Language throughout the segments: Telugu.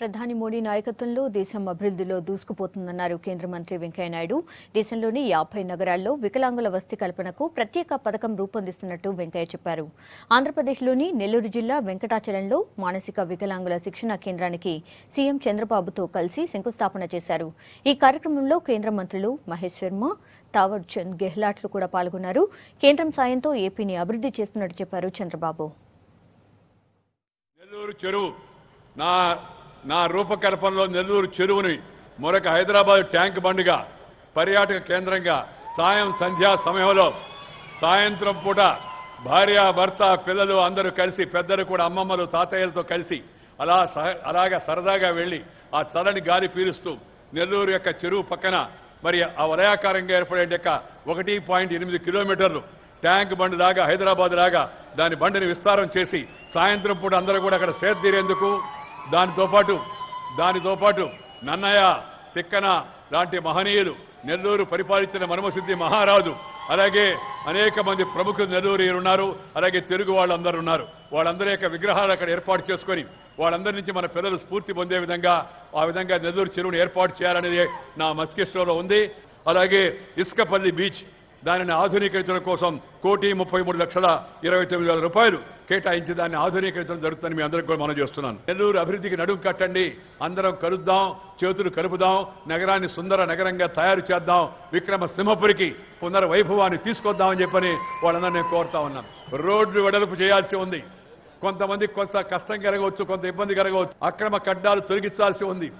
ప్రధాని మోడీ నాయకత్వంలో దేశం అభివృద్ధిలో దూసుకుపోతుందన్నారు కేంద్ర మంత్రి వెంకయ్యనాయుడు. దేశంలోని 50 నగరాల్లో వికలాంగుల వసతి కల్పనకు ప్రత్యేక పథకం రూపొందిస్తున్నట్టు వెంకయ్య చెప్పారు. ఆంధ్రప్రదేశ్లోని నెల్లూరు జిల్లా వెంకటాచలంలో మానసిక వికలాంగుల శిక్షణ కేంద్రానికి సీఎం చంద్రబాబుతో కలిసి శంకుస్థాపన చేశారు. ఈ కార్యక్రమంలో కేంద్ర మంత్రులు మహేష్ శర్మ, తావర్ చంద్ గెహ్లాట్లు కూడా పాల్గొన్నారు. కేంద్రం సాయంతో ఏపీని అభివృద్ధి చేస్తున్నట్టు చెప్పారు చంద్రబాబు. నెల్లూరు చెరువు నా రూపకల్పనలో నెల్లూరు చెరువుని మరొక హైదరాబాద్ ట్యాంక్ బండ్గా పర్యాటక కేంద్రంగా సంధ్యా సమయంలో సాయంత్రం పూట భార్య భర్త పిల్లలు అందరూ కలిసి పెద్దలు కూడా అమ్మమ్మలు తాతయ్యలతో కలిసి అలాగా సరదాగా వెళ్లి ఆ చల్లని గాలి పీలుస్తూ నెల్లూరు యొక్క చెరువు పక్కన మరి ఆ వలయాకారంగా ఏర్పడే 1.8 కిలోమీటర్లు ట్యాంక్ బండ్ లాగా హైదరాబాద్ లాగా దాని బండిని విస్తారం చేసి సాయంత్రం పూట అందరూ కూడా అక్కడ సేద తీరేందుకు దానితో పాటు నన్నయ్య, తిక్కన లాంటి మహనీయులు, నెల్లూరు పరిపాలించిన మర్మసిద్ధి మహారాజు, అలాగే అనేక మంది ప్రముఖులు నెల్లూరు ఉన్నారు, అలాగే తెలుగు వాళ్ళందరూ ఉన్నారు. వాళ్ళందరి యొక్క విగ్రహాలు అక్కడ ఏర్పాటు చేసుకొని వాళ్ళందరి నుంచి మన పిల్లలు స్ఫూర్తి పొందే విధంగా ఆ విధంగా నెల్లూరు చెరువును ఏర్పాటు చేయాలనేది నా మస్తిష్కంలో ఉంది. అలాగే ఇసుకపల్లి బీచ్ దానిని ఆధునీకరించడం కోసం 1,33,29,000 రూపాయలు కేటాయించి దాన్ని ఆధునీకరించడం జరుగుతుందని మీ అందరికీ కూడా మనం చేస్తున్నాను. నెల్లూరు అభివృద్ధికి నడుం కట్టండి, అందరం కలుద్దాం, చేతులు కలుపుదాం, నగరాన్ని సుందర నగరంగా తయారు చేద్దాం, విక్రమ సింహపురికి పునర్వైభవాన్ని తీసుకొద్దామని చెప్పని వాళ్ళందరూ నేను కోరుతా ఉన్నాను. రోడ్లు వెడల్పు చేయాల్సి ఉంది. కొంతమంది కొంత కష్టం కలగవచ్చు, కొంత ఇబ్బంది కలగవచ్చు. అక్రమ కడ్డాలు తొలగించాల్సి ఉంది.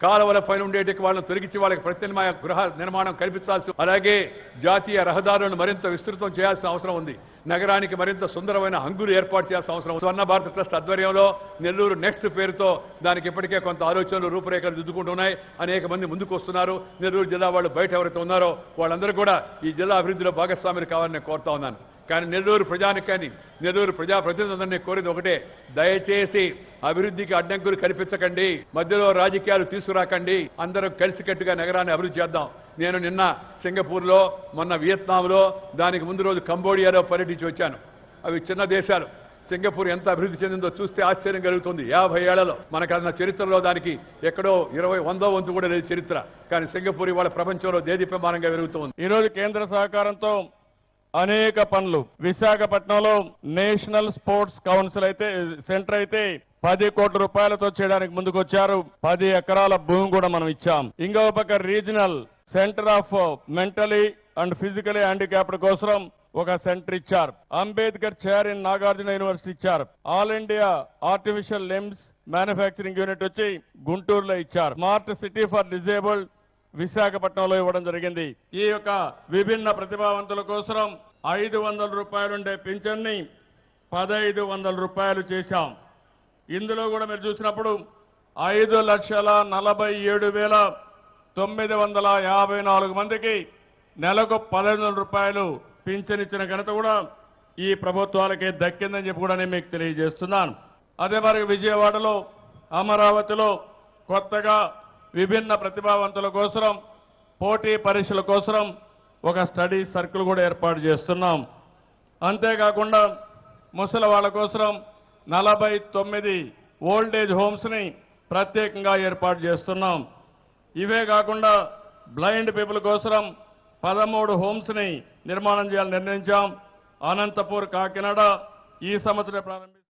కాలువల పైన ఉండేటికి వాళ్ళని తొలగించి వాళ్ళకి ప్రత్యామ్నాయ గృహ నిర్మాణం కల్పించాల్సి, అలాగే జాతీయ రహదారులను మరింత విస్తృతం చేయాల్సిన అవసరం ఉంది. నగరానికి మరింత సుందరమైన హంగులు ఏర్పాటు చేయాల్సిన అవసరం. స్వర్ణ భారత ట్రస్ట్ ఆధ్వర్యంలో నెల్లూరు నెక్స్ట్ పేరుతో దానికి ఇప్పటికే కొంత ఆలోచనలు రూపురేఖలు దిద్దుకుంటున్నాయి. అనేక మంది ముందుకు వస్తున్నారు. నెల్లూరు జిల్లా వాళ్ళు బయట ఎవరైతే ఉన్నారో వాళ్ళందరూ కూడా ఈ జిల్లా అభివృద్ధిలో భాగస్వాములు కావాలని నేను కోరుతా ఉన్నాను. కానీ నెల్లూరు ప్రజానికాన్ని, నెల్లూరు ప్రజాప్రతినిధులందరినీ కోరేది ఒకటే, దయచేసి అభివృద్ధికి అడ్డంకులు కల్పించకండి, మధ్యలో రాజకీయాలు తీసుకురాకండి, అందరం కలిసికట్టుగా నగరాన్ని అభివృద్ధి చేద్దాం. నేను నిన్న సింగపూర్లో, మొన్న వియత్నాంలో, దానికి ముందు రోజు కంబోడియాలో పర్యటించి వచ్చాను. అవి చిన్న దేశాలు. సింగపూర్ ఎంత అభివృద్ధి చెందిందో చూస్తే ఆశ్చర్యం కలుగుతుంది. 50 ఏళ్లలో మనకన్న చరిత్రలో దానికి ఎక్కడో 100వ వంతు కూడా లేదు చరిత్ర. కానీ సింగపూర్ ఇవాళ ప్రపంచంలో దేదీప్యమానంగా పెరుగుతుంది. ఈరోజు కేంద్ర సహకారంతో అనేక పనులు విశాఖపట్నంలో నేషనల్ స్పోర్ట్స్ కౌన్సిల్ సెంటర్ అయితే 10 కోట్ల రూపాయలతో చేయడానికి ముందుకొచ్చారు. 10 ఎకరాల భూమి కూడా మనం ఇచ్చాం. ఇంకో పక్క regional centre of mentally and physically handicapped కోసం ఒక సెంటర్ ఇచ్చారు. Ambedkar chair in Nagarjuna University ఇచ్చారు. All India artificial limbs manufacturing unit వచ్చి గుంటూరులో ఇచ్చారు. స్మార్ట్ సిటీ ఫర్ డిజేబుల్డ్ విశాఖపట్నంలో ఇవ్వడం జరిగింది. ఈ యొక్క విభిన్న ప్రతిభావంతుల కోసం 500 రూపాయలుండే పింఛన్ని 1,500 రూపాయలు చేశాం. ఇందులో కూడా మీరు చూసినప్పుడు 5,47,954 మందికి నెలకు 1,500 రూపాయలు పింఛన్ ఇచ్చిన ఘనత కూడా ఈ ప్రభుత్వాలకే దక్కిందని చెప్పి కూడా నేను మీకు తెలియజేస్తున్నాను. అదే మరి విజయవాడలో, అమరావతిలో కొత్తగా విభిన్న ప్రతిభావంతుల కోసం, పోటీ పరీక్షల కోసం ఒక స్టడీ సర్కిల్ కూడా ఏర్పాటు చేస్తున్నాం. అంతేకాకుండా ముసలి వాళ్ళ కోసం 49 ఓల్డేజ్ హోమ్స్ని ప్రత్యేకంగా ఏర్పాటు చేస్తున్నాం. ఇవే కాకుండా బ్లైండ్ పీపుల్ కోసం 13 హోమ్స్ని నిర్మాణం చేయాలని నిర్ణయించాం. అనంతపూర్, కాకినాడ ఈ సంవత్సరం ప్రారంభించాం.